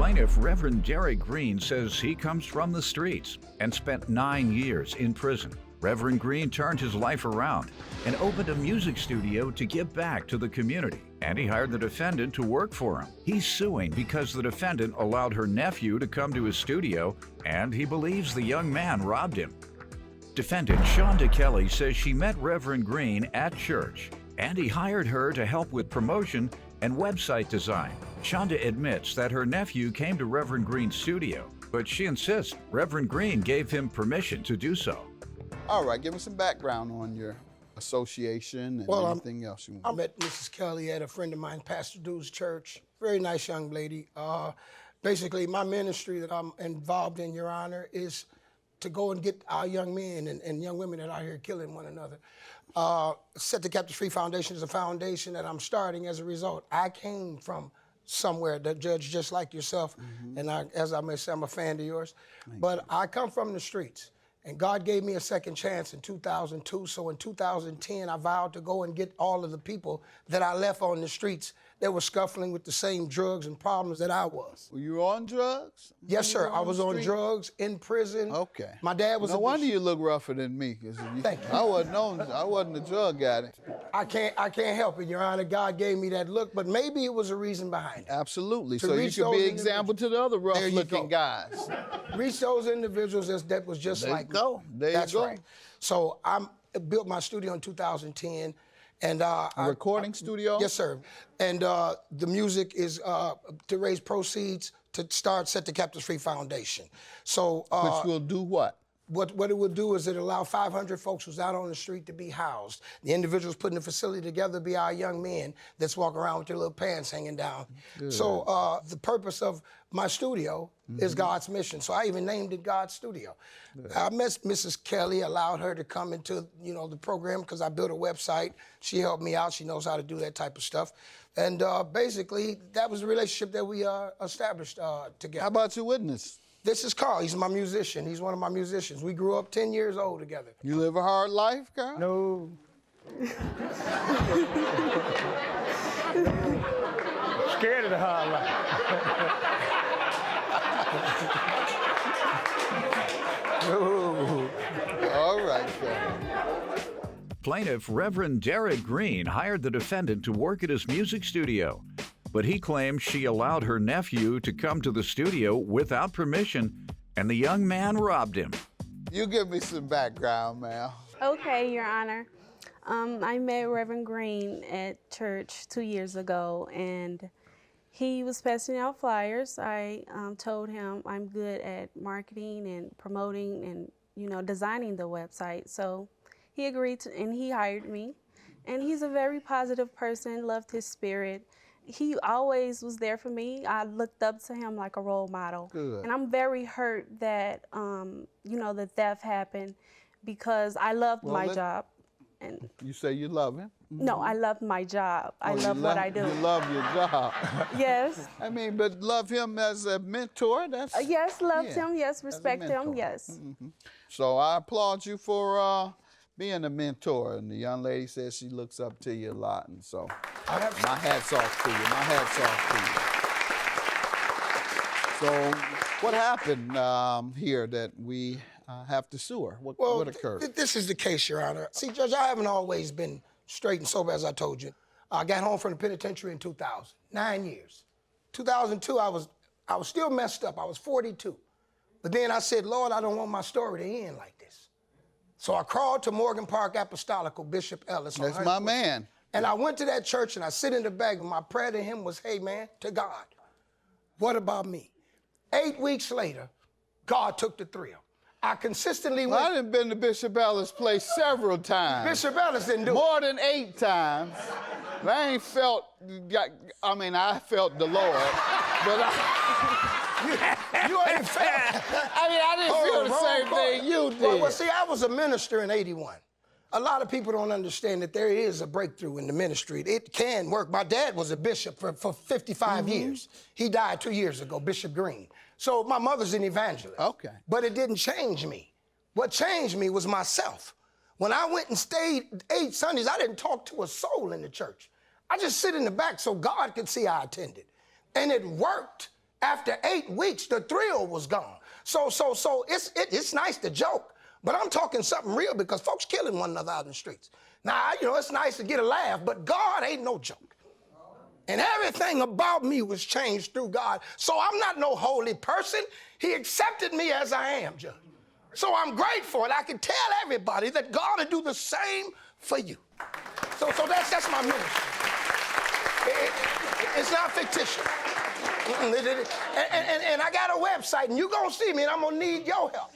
Plaintiff Reverend Derek Green says he comes from the streets and spent 9 years in prison. Reverend Green turned his life around and opened a music studio to give back to the community, and he hired the defendant to work for him. He's suing because the defendant allowed her nephew to come to his studio, and he believes the young man robbed him. Defendant Shonda Kelly says she met Reverend Green at church, and he hired her to help with promotion and website design. Shonda admits that her nephew came to Reverend Green's studio, but she insists Reverend Green gave him permission to do so. All right, give me some background on your association and anything else you want. I met Mrs. Kelly at a friend of mine, Pastor Dude's church. Very nice young lady. Basically, my ministry that I'm involved in, Your Honor, is to go and get our young men and young women that are out here killing one another. Set the Captives Free Foundation is a foundation that I'm starting as a result. I came from somewhere, that judge just like yourself, and as I may say, I'm a fan of yours. But I come from the streets. And God gave me a second chance in 2002. So in 2010, I vowed to go and get all of the people that I left on the streets that were scuffling with the same drugs and problems that I was. Were you on drugs? Yes, sir. I was on drugs, in prison. Okay. My dad was No wonder you look rougher than me. Thank you. I wasn't a drug addict. I can't help it, Your Honor. God gave me that look, but maybe it was a reason behind it. Absolutely. So you could be an example to the other rough-looking guys. Reach those individuals that was just like me. There you go. That's right. So I built my studio in 2010. And a recording studio? Yes, sir. And the music is to raise proceeds to Set the Captives Free Foundation. So which will do what? What it would do is it allow 500 folks who's out on the street to be housed. The individuals putting the facility together be our young men that's walking around with their little pants hanging down. Good. So the purpose of my studio is God's mission. So I even named it God's Studio. Good. I met Mrs. Kelly, allowed her to come into the program because I built a website. She helped me out. She knows how to do that type of stuff. And basically, that was the relationship that we established together. How about your witness? This is Carl. He's my musician. He's one of my musicians. We grew up 10 years old together. You live a hard life, Carl? No. Scared of the hard life. No. All right, Carl. Plaintiff Reverend Derek Green hired the defendant to work at his music studio, but he claims she allowed her nephew to come to the studio without permission, and the young man robbed him. You give me some background, ma'am. Okay, Your Honor. I met Reverend Green at church 2 years ago, and he was passing out flyers. I told him I'm good at marketing and promoting and, designing the website. So he agreed to, and he hired me. And he's a very positive person, loved his spirit. He always was there for me. I looked up to him like a role model. Good. And I'm very hurt that, the theft happened because I loved my job. And you say you love him? No, I loved my job. I love what I do. You love your job. Yes. I mean, but love him as a mentor, that's... yes, loved him, yes, respect him, yes. So I applaud you for being a mentor, and the young lady says she looks up to you a lot, and so my hat's off to you. My hat's off to you. So what happened here that we have to sue her? What occurred? This is the case, Your Honor. See, Judge, I haven't always been straight and sober, as I told you. I got home from the penitentiary in 2000, 9 years. 2002, I was still messed up. I was 42. But then I said, Lord, I don't want my story to end like this. So I crawled to Morgan Park Apostolical, Bishop Ellis. That's my man. And I went to that church and I sit in the back and my prayer to him was, hey man, to God, what about me? 8 weeks later, God took the thrill. I consistently went. I done been to Bishop Ellis' place several times. Bishop Ellis didn't do it. More than 8 times. And I ain't felt, I felt the Lord, but you ain't felt. I didn't feel the same thing you did. Well, see, I was a minister in 81. A lot of people don't understand that there is a breakthrough in the ministry. It can work. My dad was a bishop for 55 years. He died 2 years ago, Bishop Green. So my mother's an evangelist. Okay. But it didn't change me. What changed me was myself. When I went and stayed 8 Sundays, I didn't talk to a soul in the church. I just sit in the back so God could see I attended. And it worked. After 8 weeks, the thrill was gone. So it's nice to joke, but I'm talking something real because folks killing one another out in the streets. Now, you know, it's nice to get a laugh, but God ain't no joke. And everything about me was changed through God. So I'm not no holy person. He accepted me as I am, Judge. So I'm grateful, and I can tell everybody that God will do the same for you. So that's my ministry. It's not fictitious. And I got a website, and you're going to see me, and I'm going to need your help.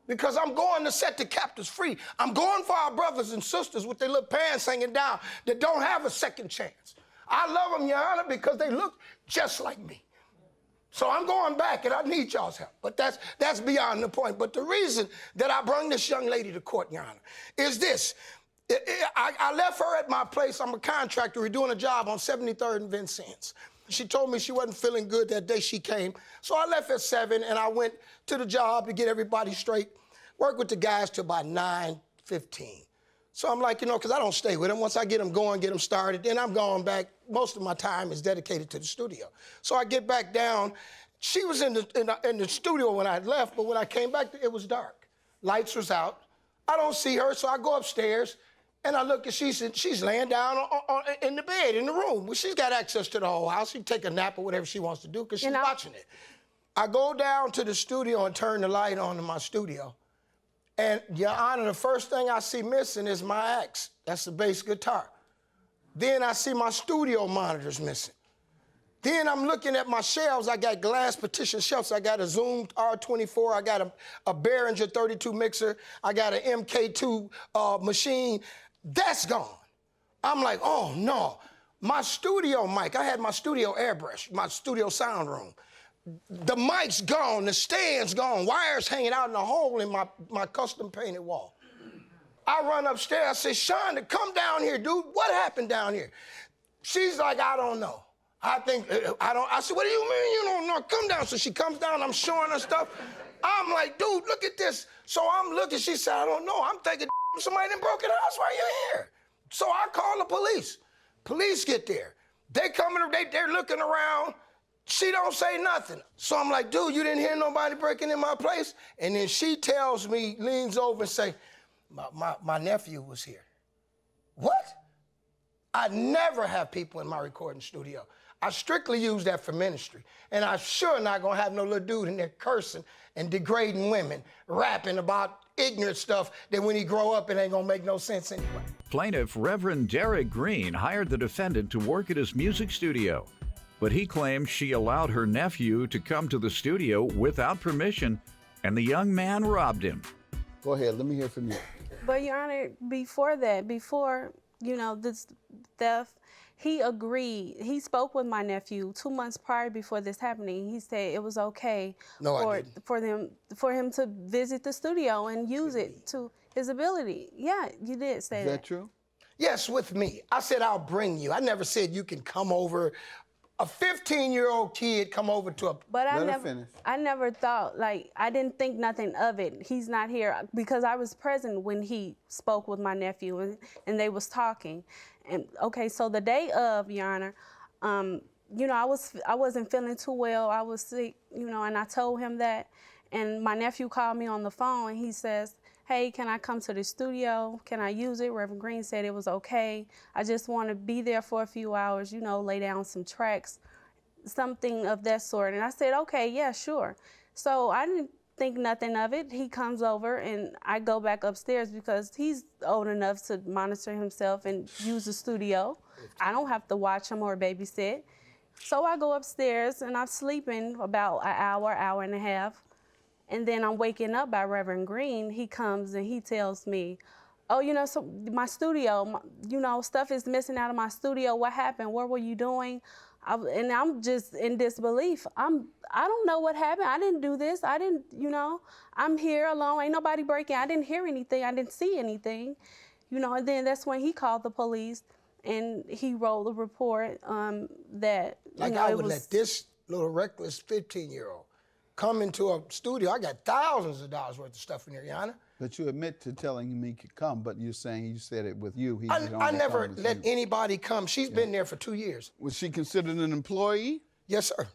Because I'm going to set the captives free. I'm going for our brothers and sisters with their little pants hanging down that don't have a second chance. I love them, Your Honor, because they look just like me. So I'm going back, and I need y'all's help. But that's beyond the point. But the reason that I brought this young lady to court, Your Honor, is this. I left her at my place. I'm a contractor. We're doing a job on 73rd and Vincennes. She told me she wasn't feeling good that day she came. So I left at 7, and I went to the job to get everybody straight, work with the guys till about 9:15. So I'm like, you know, because I don't stay with them. Once I get them going, get them started, then I'm going back. Most of my time is dedicated to the studio. So I get back down. She was in the studio when I left, but when I came back, it was dark. Lights was out. I don't see her, so I go upstairs, and I look, and she's laying down in the bed in the room. Well, she's got access to the whole house. She can take a nap or whatever she wants to do because she's watching it. I go down to the studio and turn the light on in my studio. And, Your Honor, the first thing I see missing is my axe. That's the bass guitar. Then I see my studio monitors missing. Then I'm looking at my shelves. I got glass partition shelves. I got a Zoom R24. I got a Behringer 32 mixer. I got an MK2 machine. That's gone. I'm like, oh, no. My studio mic, I had my studio airbrush, my studio sound room. The mic's gone, the stand's gone, wires hanging out in a hole in my custom painted wall. I run upstairs, I say, Shonda, come down here, dude. What happened down here? She's like, I don't know. I said, what do you mean you don't know? Come down. So she comes down, I'm showing her stuff. I'm like, dude, look at this. So I'm looking, she said, I don't know. I'm thinking somebody done broke in the house while you're here. So I call the police. Police get there. They coming, they're looking around. She don't say nothing. So I'm like, dude, you didn't hear nobody breaking in my place? And then she tells me, leans over and say, my nephew was here. What? I never have people in my recording studio. I strictly use that for ministry. And I'm sure not gonna have no little dude in there cursing and degrading women, rapping about ignorant stuff that when he grow up, it ain't gonna make no sense anyway. Plaintiff Reverend Derek Green hired the defendant to work at his music studio, but he claims she allowed her nephew to come to the studio without permission, and the young man robbed him. Go ahead, let me hear from you. But, Your Honor, before this theft, he agreed. He spoke with my nephew 2 months prior before this happening. He said it was okay for him to visit the studio and use it to his ability. Yeah, you did say that. Is that true? Yes, with me. I said, I'll bring you. I never said you can come over. A 15-year-old kid come over to a... But I never thought, I didn't think nothing of it. He's not here because I was present when he spoke with my nephew and they was talking. And okay, so the day of, Your Honor, I wasn't feeling too well. I was sick, and I told him that. And my nephew called me on the phone and he says, hey, can I come to the studio? Can I use it? Reverend Green said it was okay. I just want to be there for a few hours, lay down some tracks, something of that sort. And I said, okay, yeah, sure. So I didn't think nothing of it. He comes over and I go back upstairs because he's old enough to monitor himself and use the studio. I don't have to watch him or babysit. So I go upstairs and I'm sleeping about an hour and a half. And then I'm waking up by Reverend Green. He comes and he tells me, oh, so my studio, stuff is missing out of my studio. What happened? What were you doing? And I'm just in disbelief. I don't know what happened. I didn't do this. I didn't, I'm here alone. Ain't nobody breaking. I didn't hear anything. I didn't see anything. And then that's when he called the police and he wrote a report that, I would let this little reckless 15-year-old come into a studio. I got thousands of dollars worth of stuff in there, Your Honor. But you admit to telling him he could come, but you're saying you said it with you. I never let anybody come. She's been there for 2 years. Was she considered an employee? Yes, sir.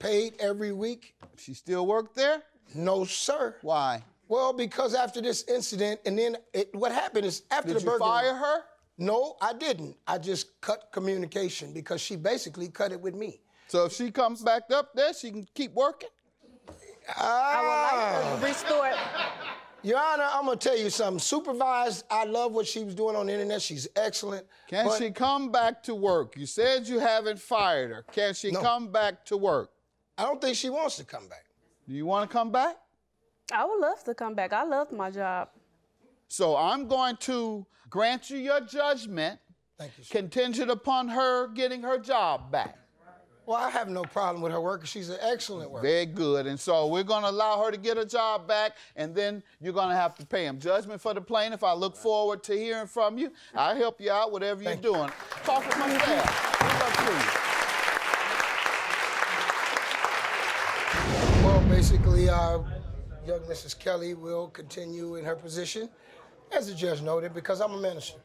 paid every week. She still work there? No, sir. Why? Well, because after this incident, and then what happened is after Did the you burglary. fire her? No, I didn't. I just cut communication because she basically cut it with me. So if she comes back up there, she can keep working? I would like to restore it. Your Honor, I'm gonna tell you something. Supervised, I love what she was doing on the internet. She's excellent. Can but she come back to work? You said you haven't fired her. Can she No. come back to work? I don't think she wants to come back. Do you want to come back? I would love to come back. I loved my job. So I'm going to grant you your judgment Thank you, sir. contingent upon her getting her job back. Well, I have no problem with her work. She's an excellent worker. Very good. And so we're going to allow her to get her job back, and then you're going to have to pay him. Judgment for the plaintiff. I look forward to hearing from you. I'll help you out, whatever you're doing. Talk with my staff. Good luck to you. Well, basically, young Mrs. Kelly will continue in her position, as the judge noted, because I'm a minister.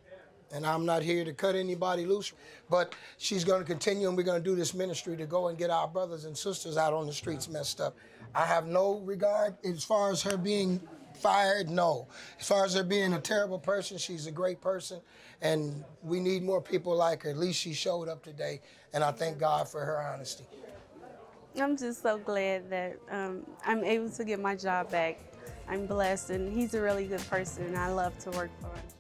And I'm not here to cut anybody loose, but she's going to continue, and we're going to do this ministry to go and get our brothers and sisters out on the streets messed up. I have no regard as far as her being fired, no. As far as her being a terrible person, she's a great person, and we need more people like her. At least she showed up today, and I thank God for her honesty. I'm just so glad that I'm able to get my job back. I'm blessed, and he's a really good person, and I love to work for him.